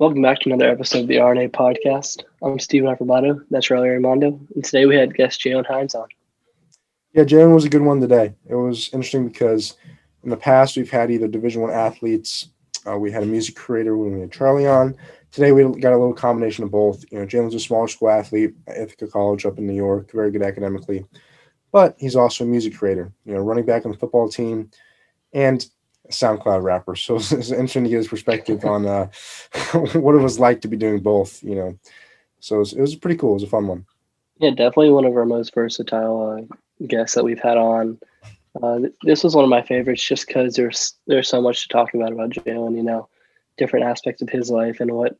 Welcome back to another episode of the RNA podcast. I'm Steven Afrobato. That's Riley Armando. And today we had guest Jalen Hines on. Yeah, Jalen was a good one today. It was interesting because in the past we've had either Division One athletes, we had a music creator when we had Charlie on. Today we got a little combination of both. Jalen's a smaller school athlete at Ithaca College up in New York, very good academically, but he's also a music creator. Running back on the football team and a SoundCloud rapper. So it's interesting to get his perspective on what it was like to be doing both. So it was pretty cool. It was a fun one. Yeah, definitely one of our most versatile guests that we've had on. This was one of my favorites just because there's so much to talk about Jalen. Different aspects of his life and what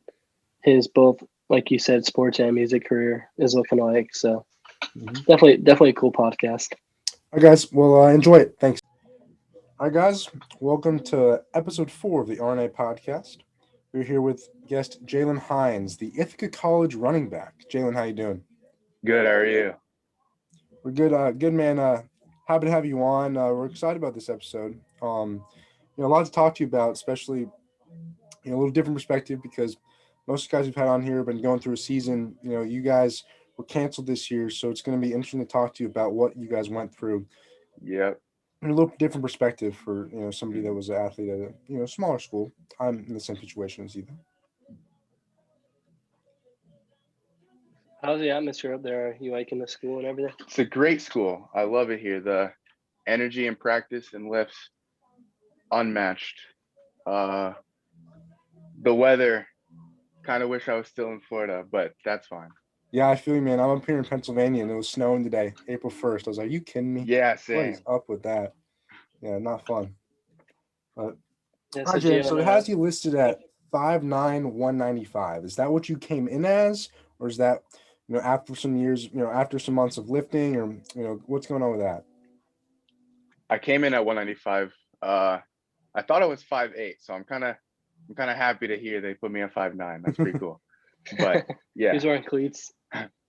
his both, like you said, sports and music career is looking like. So definitely a cool podcast. All right, guys. Well, enjoy it. Thanks. All right, guys. Welcome to episode 4 of the RNA podcast. We're here with guest Jalen Hines, the Ithaca College running back. Jalen, how you doing? Good. How are you? We're good. Good, man. Happy to have you on. We're excited about this episode. A lot to talk to you about, especially a little different perspective because most of the guys we've had on here have been going through a season. You guys were canceled this year, so it's going to be interesting to talk to you about what you guys went through. Yep. A little different perspective for somebody that was an athlete at a smaller school. I'm in the same situation as you. How's the atmosphere up there? Are you liking the school and everything? It's a great school. I love it here. The energy in practice and lifts, unmatched. The weather, kind of wish I was still in Florida, but that's fine. Yeah, I feel you, man. I'm up here in Pennsylvania, and it was snowing today, April 1st. I was like, you kidding me? Yeah, What same. is up with that? Yeah, not fun. But Yeah, all right, James, so it has you listed at 5'9", 195. Is that what you came in as, or is that after some years, after some months of lifting, or what's going on with that? I came in at 195. I thought I was 5'8", so I'm kind of happy to hear they put me at 5'9". That's pretty cool. But yeah. He's wearing cleats.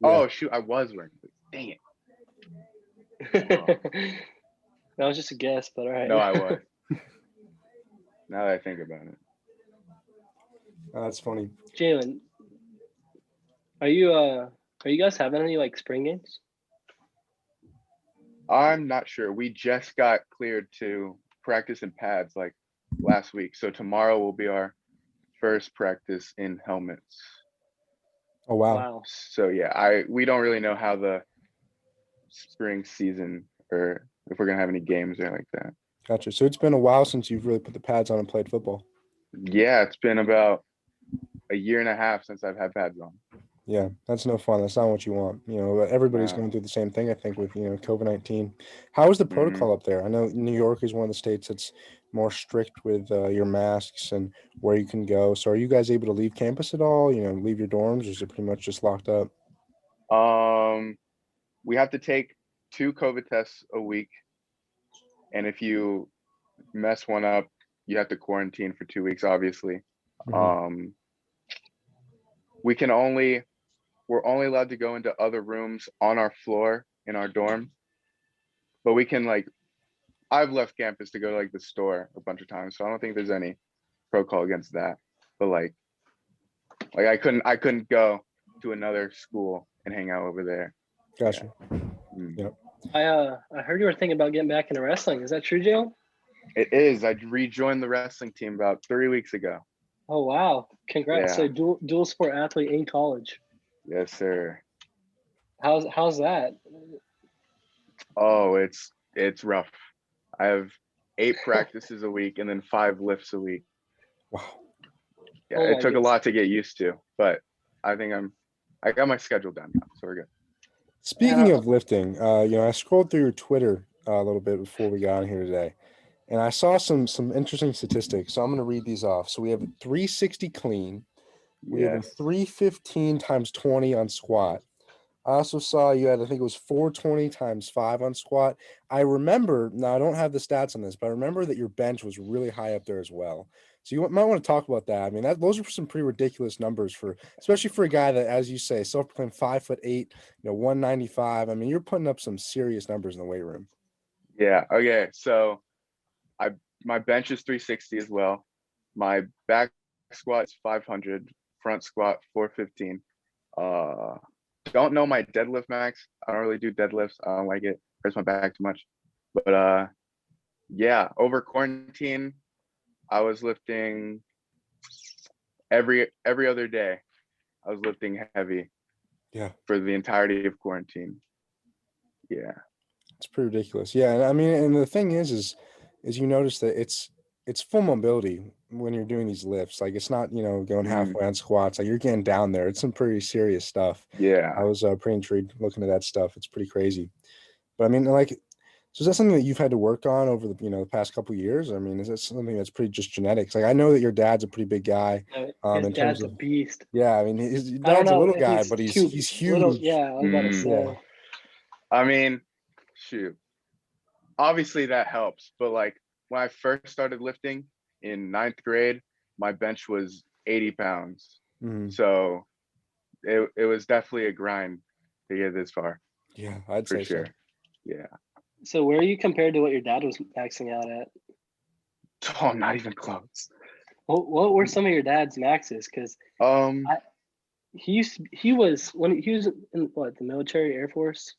Oh shoot, I was wearing cleats. Dang it. That was just a guess, but all right. No, I was. Now that I think about it. Oh, that's funny. Jalen, are you guys having any spring games? I'm not sure. We just got cleared to practice in pads last week. So tomorrow will be our first practice in helmets. Oh wow. So yeah, we don't really know how the spring season or if we're gonna have any games or like that. Gotcha. So it's been a while since you've really put the pads on and played football. Yeah, it's been about a year and a half since I've had pads on. Yeah, that's no fun. That's not what you want. Everybody's going through the same thing, I think, with COVID-19. How is the protocol up there? I know New York is one of the states that's more strict with your masks and where you can go. So are you guys able to leave campus at all? Leave your dorms, or is it pretty much just locked up? We have to take 2 COVID tests a week, and if you mess one up, you have to quarantine for 2 weeks, obviously. Mm-hmm. We're only allowed to go into other rooms on our floor in our dorm, but we can I've left campus to go to the store a bunch of times, so I don't think there's any protocol against that. But I couldn't go to another school and hang out over there. Gotcha. Yeah. Yep. I heard you were thinking about getting back into wrestling. Is that true, Jalen? It is. I rejoined the wrestling team about 3 weeks ago. Oh wow! Congrats! Yeah. So dual sport athlete in college. Yes, sir. How's that? Oh, it's rough. I have 8 practices a week and then 5 lifts a week. Wow. Yeah, Oh it took goodness. a lot to get used to, but I think I got my schedule down now, so we're good. Speaking of lifting, I scrolled through your Twitter a little bit before we got on here today, and I saw some interesting statistics. So I'm going to read these off. So we have 360 clean. We have a 315 times 20 on squat. I also saw you had, I think it was 420 times 5 on squat. I remember, now I don't have the stats on this, but I remember that your bench was really high up there as well. So you might want to talk about that. I mean, those are some pretty ridiculous numbers especially for a guy that, as you say, self-proclaimed 5'8", 195. I mean, you're putting up some serious numbers in the weight room. Yeah. Okay. So my bench is 360 as well. My back squat is 500. front squat 415. Don't know my deadlift max. I don't really do deadlifts. I don't like it. Hurts my back too much. But yeah, over quarantine, I was lifting every other day. I was lifting heavy. Yeah. For the entirety of quarantine. Yeah. It's pretty ridiculous. Yeah, and I mean, and the thing is you notice that it's full mobility when you're doing these lifts. Like it's not, going halfway on squats. Like you're getting down there. It's some pretty serious stuff. Yeah. I was pretty intrigued looking at that stuff. It's pretty crazy. But I mean, like, so is that something that you've had to work on over the past couple of years? I mean, is that something that's pretty just genetics? Like I know that your dad's a pretty big guy. His In terms dad's a of beast. yeah, I mean, his I don't dad's a know little if guy, he's but too he's little. huge. Yeah, I was about to say. Yeah. I mean, shoot. Obviously that helps, but like when I first started lifting in 9th grade, my bench was 80 pounds. So it was definitely a grind to get this far. Yeah, I'd for say sure. so. Yeah. So where are you compared to what your dad was maxing out at? Oh, not even close. What were some of your dad's maxes? Because he was when he was in what, the military, Air Force?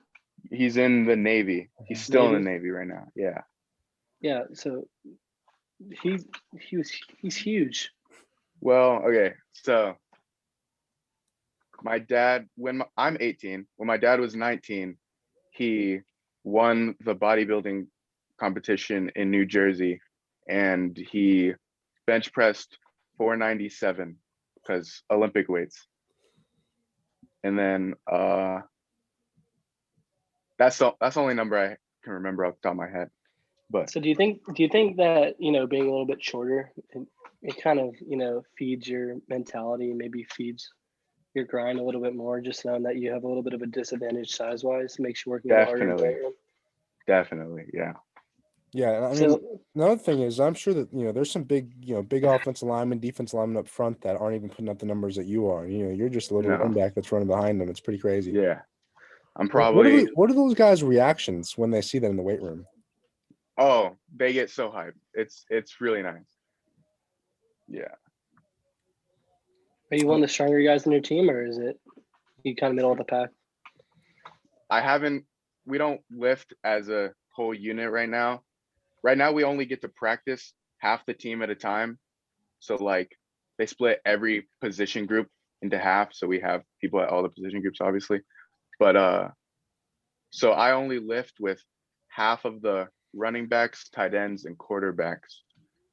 He's in the Navy. He's still in the Navy right now. Yeah. Yeah. So he's huge. Well, okay. So my dad, I'm 18, when my dad was 19, he won the bodybuilding competition in New Jersey, and he bench pressed 497 because Olympic weights. And then that's the only number I can remember off the top of my head. But so do you think that, being a little bit shorter, it kind of, feeds your mentality, maybe feeds your grind a little bit more, just knowing that you have a little bit of a disadvantage size wise, makes you work a little harder in the weight room? Definitely, yeah. Yeah, I mean, another thing is I'm sure that there's some big offensive linemen, defensive linemen up front that aren't even putting up the numbers that you are. You're just a little running back that's running behind them. It's pretty crazy. Yeah, I'm probably. What are those guys' reactions when they see that in the weight room? Oh, they get so hyped. It's really nice. Yeah. Are you one of the stronger guys in your team, or is it you kind of middle of the pack? We don't lift as a whole unit right now. Right now, we only get to practice half the team at a time. So like they split every position group into half. So we have people at all the position groups, obviously. But so I only lift with half of the running backs, tight ends, and quarterbacks.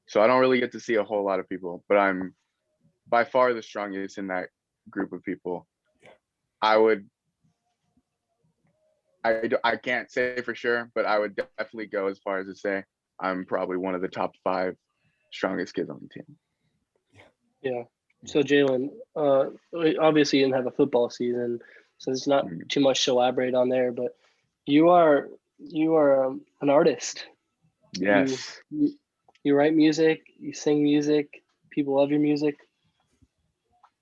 So I don't really get to see a whole lot of people, but I'm by far the strongest in that group of people. I can't say for sure, but I would definitely go as far as to say I'm probably one of the top 5 strongest kids on the team. Yeah. So Jalen, obviously you didn't have a football season, so there's not too much to elaborate on there. But you are an artist. Yes. You write music. You sing music. People love your music.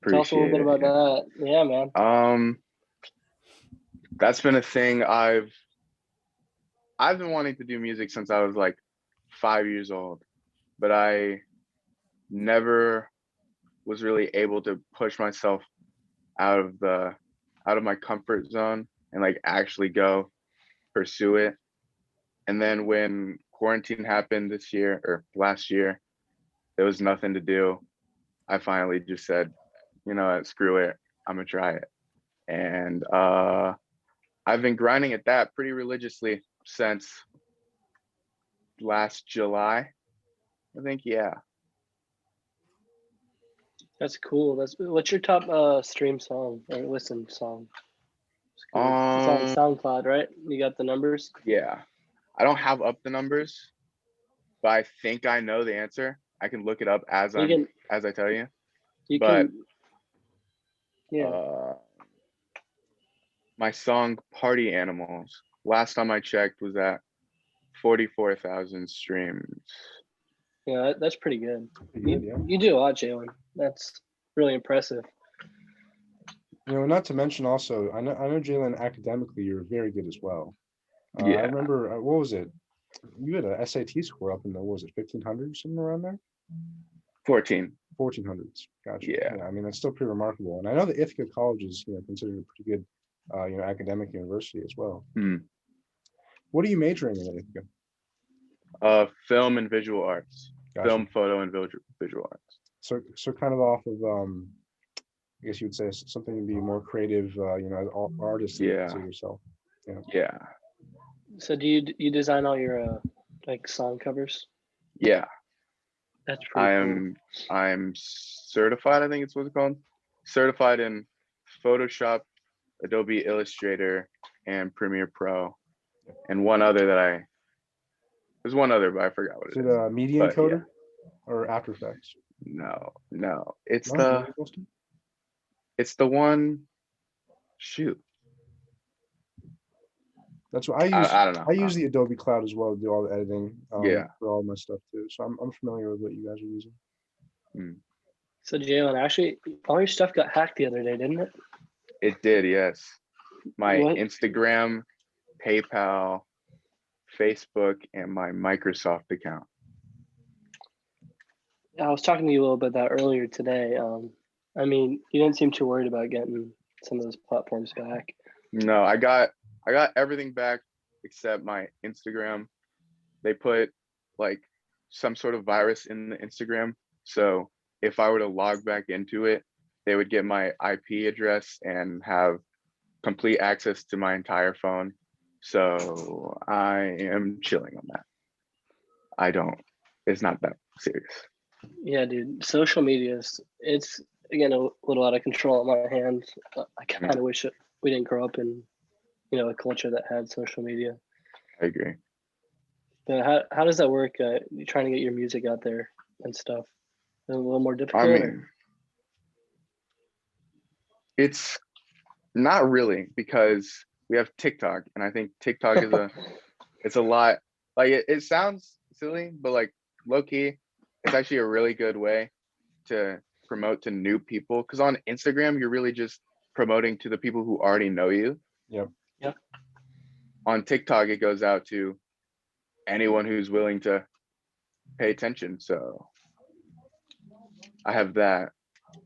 Tell us a little bit about that. Yeah, man. That's been a thing. I've been wanting to do music since I was like 5 years old, but I never was really able to push myself out of my comfort zone and like actually go pursue it. And then when quarantine happened this year or last year, there was nothing to do. I finally just said, screw it, I'm gonna try it. And I've been grinding at that pretty religiously since last July, I think. Yeah. That's cool. What's your top stream song or listen song? It's on SoundCloud, right? You got the numbers? Yeah. I don't have up the numbers, but I think I know the answer. I can look it up as I tell you. Yeah. My song "Party Animals" last time I checked was at 44,000 streams. Yeah, that's pretty good. You do a lot, Jalen. That's really impressive. Not to mention also, I know Jalen, academically you're very good as well. Yeah. I remember what was it? You had a SAT score up in the 1500 somewhere around there. 14. 1400s. Gotcha. Yeah. I mean, that's still pretty remarkable. And I know that Ithaca College is, considered a pretty good, academic university as well. Mm. What are you majoring in at Ithaca? Film and visual arts. Gotcha. Film, photo, and visual arts. So kind of off of, I guess you would say something to be more creative, as artist that you Yeah. consider yourself. Yeah. So do you design all your like song covers? Yeah. That's pretty cool. I'm certified, I think it's what it's called. Certified in Photoshop, Adobe Illustrator, and Premiere Pro. And there's one other, but I forgot what Is it it is. a media But encoder or After Effects? No. No, It's the one, shoot. that's what I use. I don't know. I use the Adobe Cloud as well to do all the editing, Yeah. for all my stuff too. So I'm familiar with what you guys are using. So Jalen, actually, all your stuff got hacked the other day, didn't it? It did, yes. My What? Instagram, PayPal, Facebook, and my Microsoft account. I was talking to you a little bit that earlier today. I mean, you didn't seem too worried about getting some of those platforms back. No, I got everything back except my Instagram. They put like some sort of virus in the Instagram. So if I were to log back into it, they would get my IP address and have complete access to my entire phone. So I am chilling on that. It's not that serious. Yeah, dude. Social media it's again a little out of control at my hands. I kind of wish we didn't grow up in a culture that had social media. I agree. But how does that work? You trying to get your music out there and stuff? A little more difficult. I mean, it's not really, because we have TikTok, and I think TikTok is it's a lot, like it sounds silly, but like low key, it's actually a really good way to promote to new people. Because on Instagram, you're really just promoting to the people who already know you. Yep. Yep. On TikTok, it goes out to anyone who's willing to pay attention. So I have that.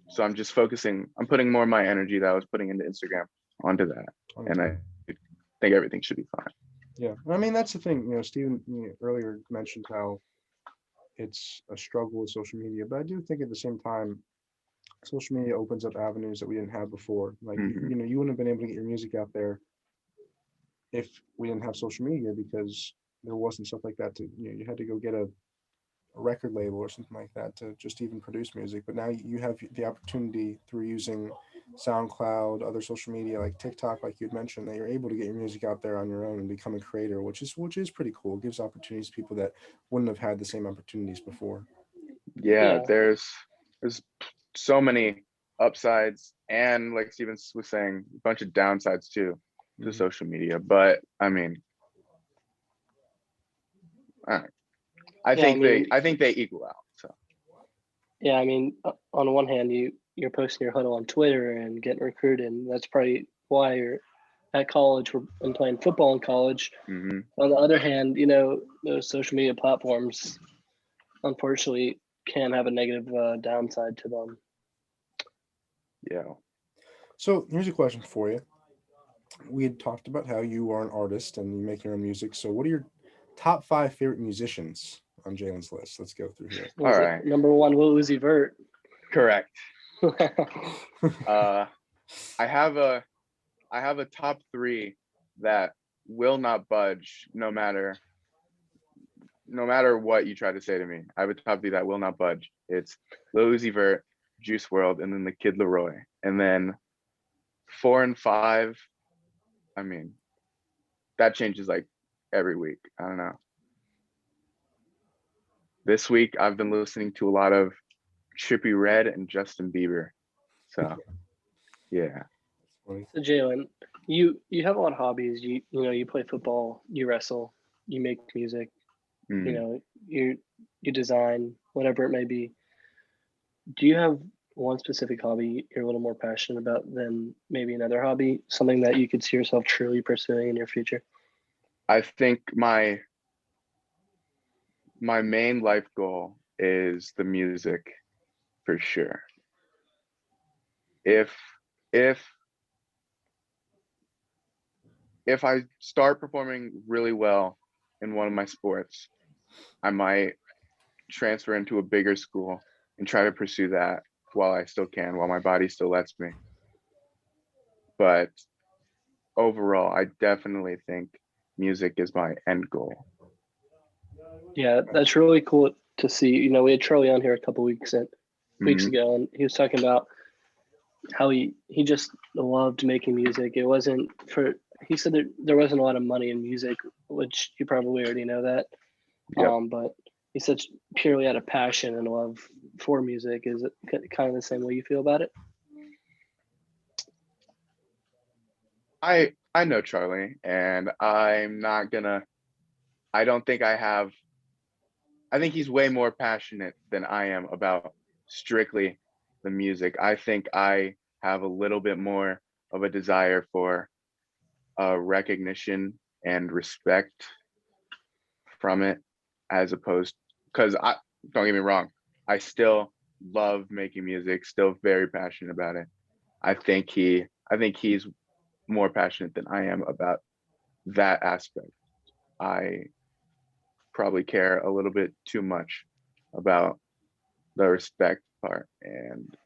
So I'm just I'm putting more of my energy that I was putting into Instagram onto that. And I think everything should be fine. Yeah. I mean, that's the thing, Steven earlier mentioned how it's a struggle with social media, but I do think at the same time, social media opens up avenues that we didn't have before. Like, you wouldn't have been able to get your music out there if we didn't have social media, because there wasn't stuff like that you had to go get a record label or something like that to just even produce music. But now you have the opportunity through using SoundCloud, other social media like TikTok, like you'd mentioned, that you're able to get your music out there on your own and become a creator, which is pretty cool. It gives opportunities to people that wouldn't have had the same opportunities before. Yeah. There's so many upsides, and like Steven was saying, a bunch of downsides too to social media. But I mean, I think they equal out. So yeah, I mean, on one hand, you're posting your huddle on Twitter and getting recruited, and that's probably why you're at college and playing football in college. On the other hand, those social media platforms, unfortunately, can have a negative downside to them. Yeah. So here's a question for you. We had talked about how you are an artist and you make your own music. So what are your top 5 favorite musicians on Jalen's list? Let's go through here. All right. Number 1, Lil Uzi Vert. Correct. I have a top 3 that will not budge no matter what you try to say to me. I have a top 3 that will not budge. It's Lil Uzi Vert, Juice WRLD, and then the Kid Laroi. And then 4 and 5, I mean, that changes like every week. I don't know. This week I've been listening to a lot of Trippie Redd and Justin Bieber. So yeah. So Jalen, you have a lot of hobbies. You play football, you wrestle, you make music, you design, whatever it may be. Do you have one specific hobby you're a little more passionate about than maybe another hobby? Something that you could see yourself truly pursuing in your future? I think my main life goal is the music. for sure. If if if I start performing really well in one of my sports, I might transfer into a bigger school and try to pursue that while I still can, while my body still lets me. But overall, I definitely think music is my end goal. Yeah, that's really cool to see. You know, we had Charlie on here a couple weeks Mhm. ago, and he was talking about how he just loved making music. It wasn't for he said that there wasn't a lot of money in music, which you probably already know that. Yep. But he said purely out of passion and love for music. Is it kind of the same way you feel about it? I know Charlie, and I'm not gonna. I don't think I have. I think he's way more passionate than I am about strictly the music. I think I have a little bit more of a desire for recognition and respect from it, as opposed, because I don't get me wrong, I still love making music, still very passionate about it. I think he's more passionate than I am about that aspect. I probably care a little bit too much about the respect part, and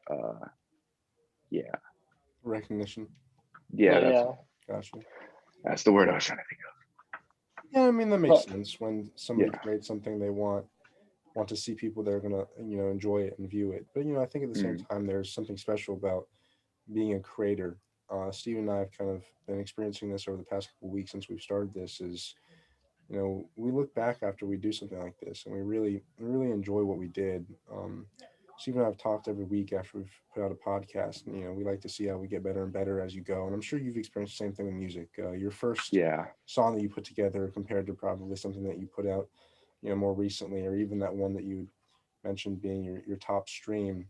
yeah, Recognition. yeah, Yeah. Gotcha. that's the word I was trying to think Yeah, I mean that makes Well, sense. When of. somebody creates something, they want to see people that are gonna enjoy it and view it. But I think at the Yeah. same time, there's something special about being a creator. Steve and I have kind of been experiencing this over the past couple of weeks since we've started this. Is we look back after we do something like this, and we really enjoy what we did. Steve and I have talked every week after we've put out a podcast, and we like to see how we get better and better as you go. And I'm sure you've experienced the same thing with music. Your first Yeah. song that you put together compared to probably something that you put out, more recently, or even that one that you mentioned being your top stream.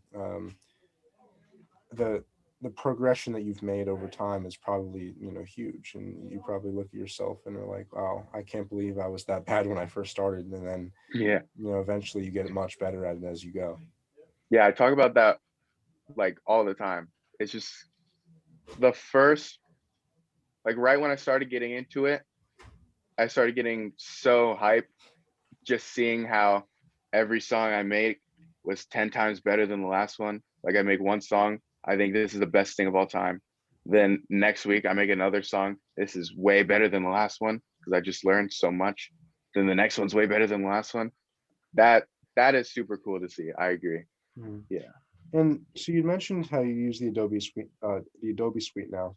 The the progression that you've made over time is probably huge, and you probably look at yourself and are like, wow, I can't believe I was that bad when I first started, and then Yeah. eventually you get much better at it as you go. Yeah. I talk about that like all the time. It's just the first, like right when I started getting into it, I started getting so hyped just seeing how every song I make was 10 times better than the last one. Like I make one song, I think this is the best thing of all time. Then next week I make another song. This is way better than the last one because I just learned so much. Then the next one's way better than the last one. That that is super cool to see. I agree. Mhm. Yeah. And so you mentioned how you use the Adobe Suite now.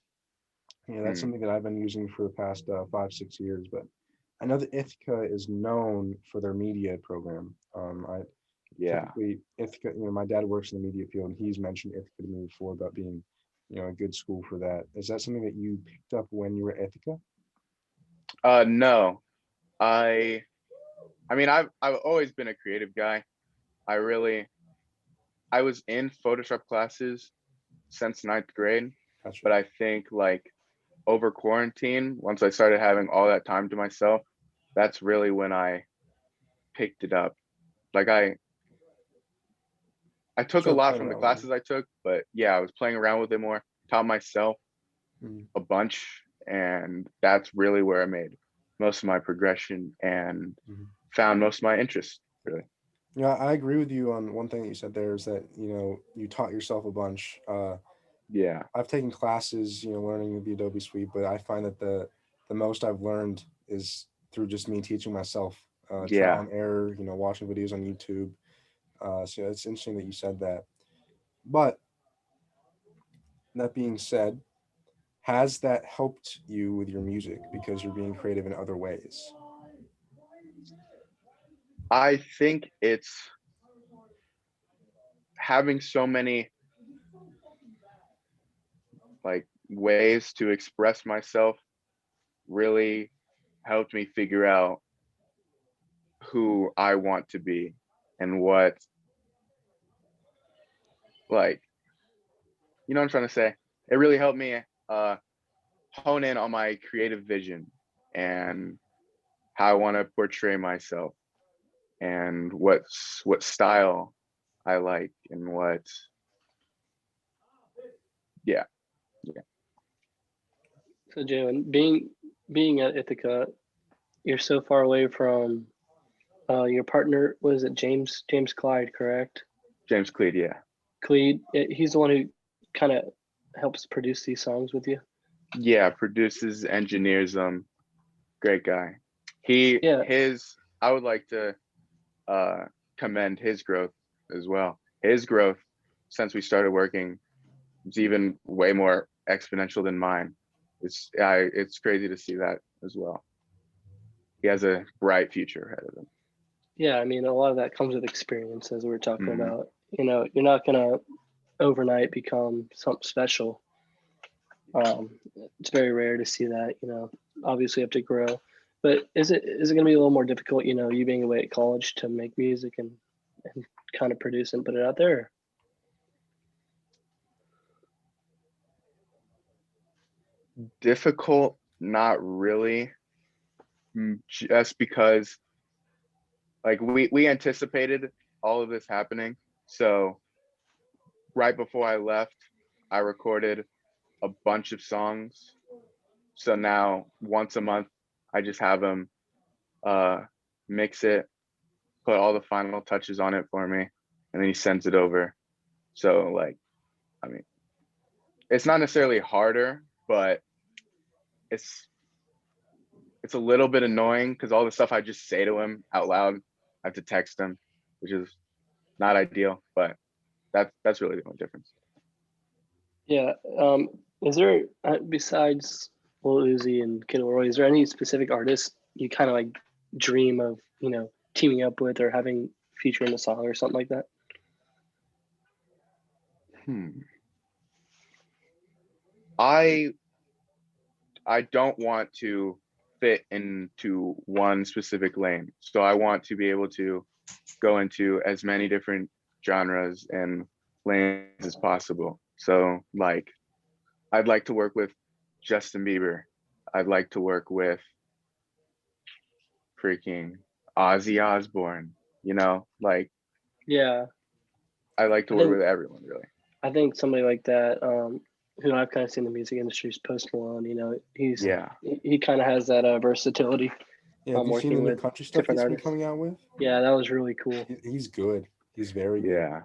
That's Mm, something that I've been using for the past 5, 6 years. But I know that Ithaca is known for their media program. I yeah. typically Ithaca, my dad works in the media field, and he's mentioned Ithaca to me before about being, a good school for that. Is that something that you picked up when you were at Ithaca? No. I I mean I've always been a creative guy. I really I was in Photoshop classes since ninth grade, Gotcha. but I think like over quarantine, once I started having all that time to myself, that's really when I picked it up. Like I took a Start lot playing from the around with classes I took, but yeah, I was playing around with it more, taught myself it. Mhm. a bunch, and that's really where I made most of my progression and Mhm. found most of my interests, really. Yeah, I agree with you on one thing that you said there is that you taught yourself a bunch. Yeah. I've taken classes, learning the Adobe Suite, but I find that the most I've learned is through just me teaching myself, trial Yeah. and error, watching videos on YouTube. So it's interesting that you said that. But that being said, has that helped you with your music because you're being creative in other ways? I think it's having so many like ways to express myself really helped me figure out who I want to be and what, like, you know what I'm trying to say? It really helped me uh hone in on my creative vision and how I want to portray myself and what style I like and what. Yeah. So Jalen, being at Ithaca, you're so far away from your partner. Was it James Clyde, correct? James Cleed, yeah. Clyde, he's the one who kind of helps produce these songs with you. Yeah, produces, engineers them. Great guy. He Yeah, his I would like to uh commend his growth as well. His growth since we started working is even way more exponential than mine. It's crazy to see that as well. He has a bright future ahead of him. yeah. I mean, a lot of that comes with experience, as we were talking Mhm. about. You're not gonna overnight become something special. Um, it's very rare to see that. Obviously you have to grow. But is it gonna be a little more difficult? You being away at college to make music and kind of produce and put it out there. Difficult, not really, just because like we anticipated all of this happening. So right before I left, I recorded a bunch of songs. So now once a month, I just have him uh, mix it, put all the final touches on it for me, and then he sends it over. So like, I mean, it's not necessarily harder, but it's it's a little bit annoying because all the stuff I just say to him out loud, I have to text him, which is not ideal, but that's really the only difference. Yeah. Is there besides Lil Uzi and Kid Laroi, is there any specific artist you kind of like dream of, teaming up with or having feature in a song or something like that? Hmm. I I don't want to fit into one specific lane. So I want to be able to go into as many different genres and lanes as possible. So like I'd like to work with Justin Bieber. I'd like to work with freaking Ozzy Osbourne, like Yeah, I like to I work think with everyone really. I think somebody like that, who I've kind of seen in the music industry is Post Malone. Yeah. He kind of has that versatility. Yeah, have you seen the Working new with country stuff different he's been artists. coming out with? Yeah, that was really cool. He's good. He's very good. Yeah.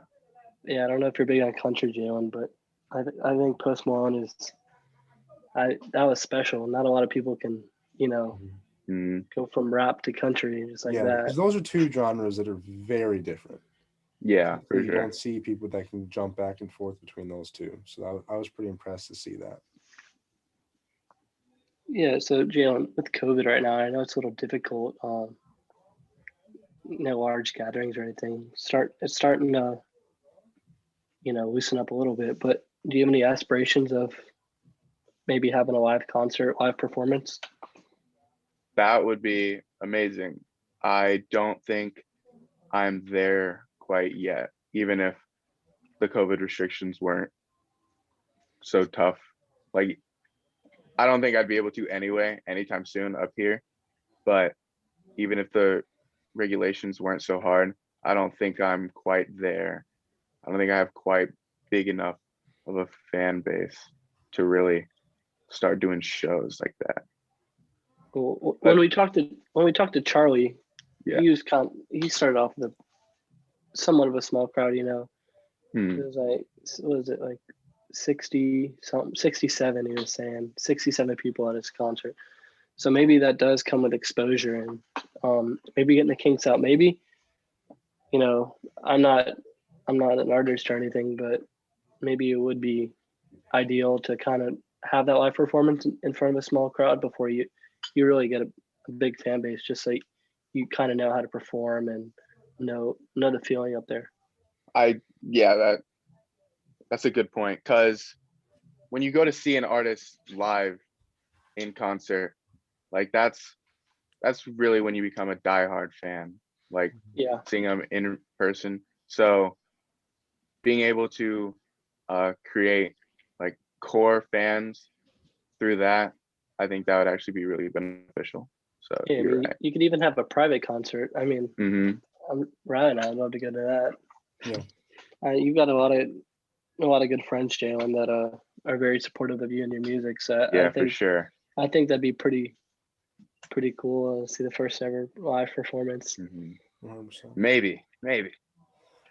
Yeah, I don't know if you're big on country, Jalen, but I think Post Malone is that was special. Not a lot of people can Mhm. Mm, go from rap to country just like Yeah, that. because those are two genres that are very different. yeah, for You sure. don't see people that can jump back and forth between those two. So I was pretty impressed to see that. Yeah, so Jalen, with COVID right now, I know it's a little difficult. No large gatherings or anything. It's starting to loosen up a little bit. But do you have any aspirations of maybe having a live concert, live performance? That would be amazing. I don't think I'm there quite yet, even if the COVID restrictions weren't so tough. Like, I don't think I'd be able to anyway, anytime soon up here. But even if the regulations weren't so hard, I don't think I'm quite there. I don't think I have quite big enough of a fan base to really start doing shows like that. Well, But when we talked to Charlie, yeah. he started off with somewhat of a small crowd. It Hmm. was like, what was it, like 60 something, 67? He was saying 67 people at his concert. So maybe that does come with exposure and maybe getting the kinks out. Maybe you know I'm not I'm not an artist or anything, but maybe it would be ideal to kind of have that live performance in front of a small crowd before you really get a big fan base, just so you kind of know how to perform and know the feeling up there. Yeah, that's a good point. Cause when you go to see an artist live in concert, like that's really when you become a diehard fan, like Yeah, seeing them in person. So being able to create like core fans through that, I think that would actually be really beneficial. So yeah. I you're mean, right. you could even have a private concert. I mean, Hmm. Ryan, I'd love to go to that. Yeah. You've got a lot of good friends, Jalen, that are very supportive of you and your music. So I Yeah, for think sure. that'd be pretty cool to see the first ever live performance. 100%. Maybe.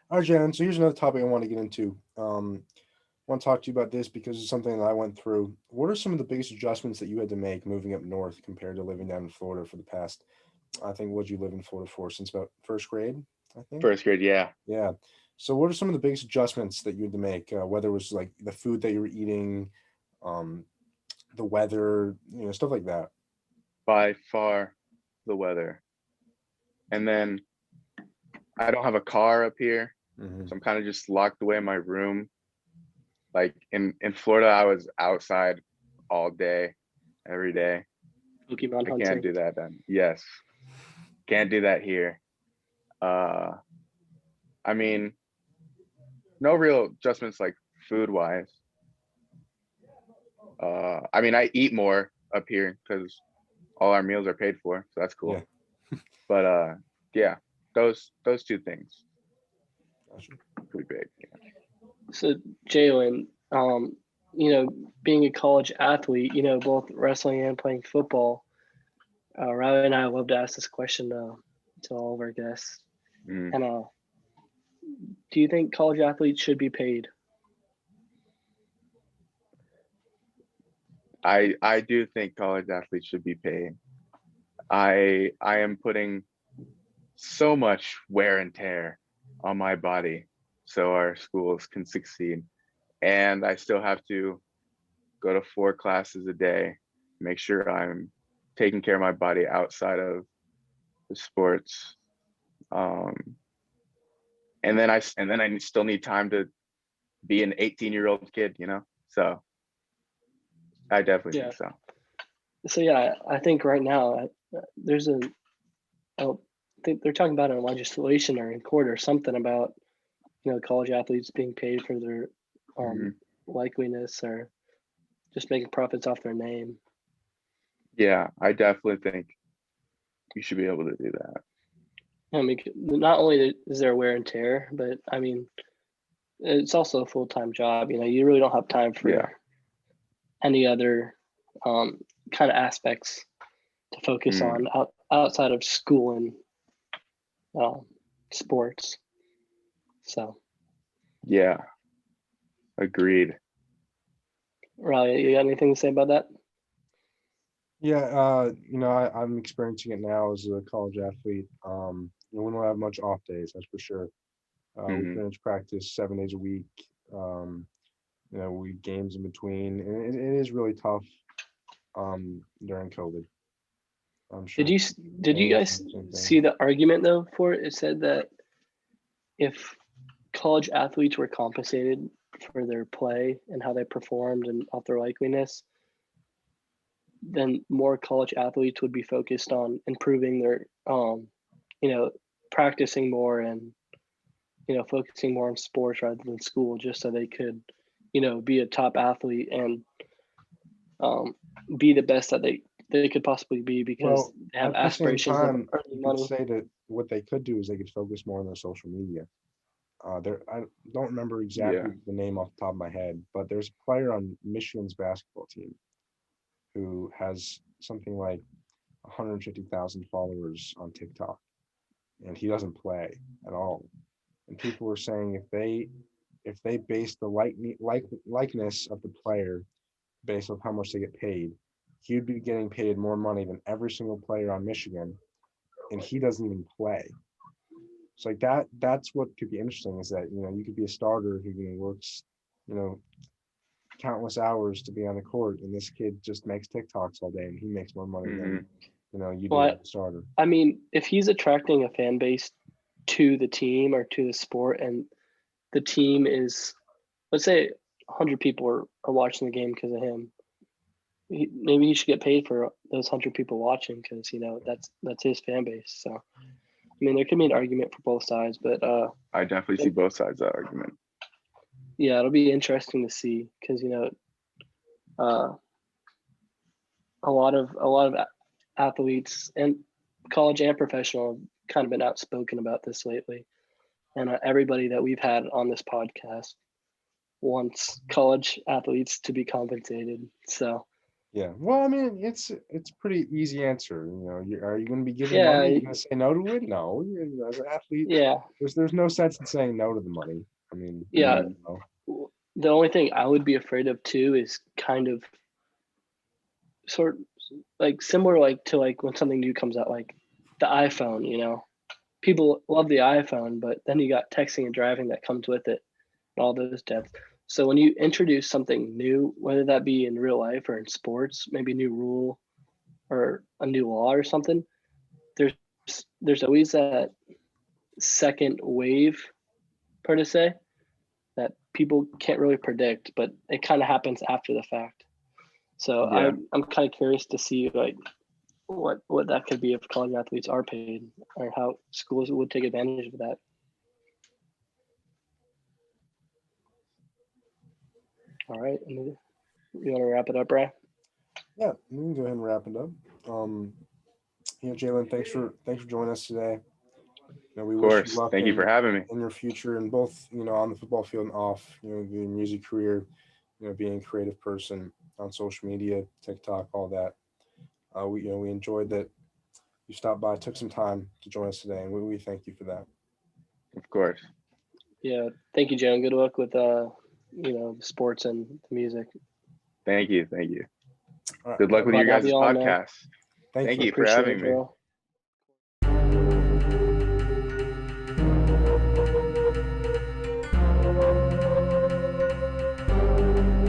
All right, Jen. So here's another topic I want to get into. I want to talk to you about this because it's something that I went through. What are some of the biggest adjustments that you had to make moving up north compared to living down in Florida for the past? I think what you live in Florida for since about first grade, I think. First grade, yeah. Yeah. So what are some of the biggest adjustments that you had to make? Whether it was like the food that you were eating, um, the weather, stuff like that. By far the weather. And then I don't have a car up here. Mm-hmm. So I'm kind of just locked away in my room. Like in Florida, I was outside all day, every day. Pokemon I can't hunting. do that then. Yes. Can't do that here. I mean, no real adjustments like food wise. I mean, I eat more up here because all our meals are paid for, so that's cool. Yeah. But yeah, those two things Gotcha. pretty big. Yeah. So Jalen, being a college athlete, both wrestling and playing football, Riley and I love to ask this question to all of our guests. Mm. And do you think college athletes should be paid? I do think college athletes should be paid. I am putting so much wear and tear on my body so our schools can succeed. And I still have to go to 4 classes a day, make sure I'm taking care of my body outside of the sports. Um, and then I still need time to be an 18-year-old kid. So I definitely Yeah. think so. So yeah, I think right now there's I think they're talking about it in legislation or in court or something about college athletes being paid for their Mhm. likeliness or just making profits off their name. Yeah, I definitely think you should be able to do that. I mean, not only is there wear and tear, but I mean, it's also a full-time job. You really don't have time for Yeah. any other kind of aspects to focus Mm. on outside of school and sports. So, Yeah, agreed. Riley, you got anything to say about that? Yeah, I'm experiencing it now as a college athlete. We don't have much off days, that's for sure. We Mhm. finish practice 7 days a week. We games in between, and it is really tough during COVID. I'm sure. Did you guys see the argument though for it? It said that if college athletes were compensated for their play and how they performed and off their likeliness, then more college athletes would be focused on improving their practicing more and focusing more on sports rather than school, just so they could be a top athlete and be the best that they could possibly be, because they have at the same aspirations of time, earning you could money. say that what they could do is they could focus more on their social media. I don't remember exactly Yeah. the name off the top of my head, but there's a player on Michigan's basketball team who has something like 150,000 followers on TikTok, and he doesn't play at all. And people were saying if they base the likeness of the player based on how much they get paid, he'd be getting paid more money than every single player on Michigan, and he doesn't even play. So like that's what could be interesting, is that you could be a starter who works you know countless hours to be on the court, and this kid just makes TikToks all day and he makes more money than Mhm. you do Well, as a starter. I mean, if he's attracting a fan base to the team or to the sport, and the team is, let's say, 100 people are watching the game because of him, maybe he should get paid for those 100 people watching, because that's his fan base. So I mean, there could be an argument for both sides, but I definitely see both sides of that argument. yeah, it'll be interesting to see, because uh, a lot of athletes and college and professional have kind of been outspoken about this lately. and everybody that we've had on this podcast wants college athletes to be compensated. So Yeah. Well, I mean, it's pretty easy answer. You know, are you going to be given yeah, money? Are you going to say no to it? No. As an athlete, yeah, there's no sense in saying no to the money. I mean, yeah. you know, The only thing I would be afraid of too is kind of sort like similar like to like when something new comes out, like the iPhone. You know, people love the iPhone, but then you got texting and driving that comes with it, and all those depths. So when you introduce something new, whether that be in real life or in sports, maybe a new rule or a new law or something, there's there's always that second wave, per se, that people can't really predict, but it kind of happens after the fact. So Yeah, I'm kind of curious to see like what that could be if college athletes are paid, or how schools would take advantage of that. All right, you want to wrap it up, Ray? yeah, we can go ahead and wrap it up. You know, Jalen, thanks for joining us today. You know, we of wish you course. luck Thank you for having me. in your future, and both, you know, on the football field and off. You know, your music career, you know, being a creative person on social media, TikTok, all that. We enjoyed that you stopped by, took some time to join us today, and we thank you for that. Of course. Yeah, thank you, Joan. Good luck with sports and the music. Thank you. Thank you. All right. Good luck with Glad your to have guys' you on, man. podcast. Thank you. you for Appreciate having it, me. bro.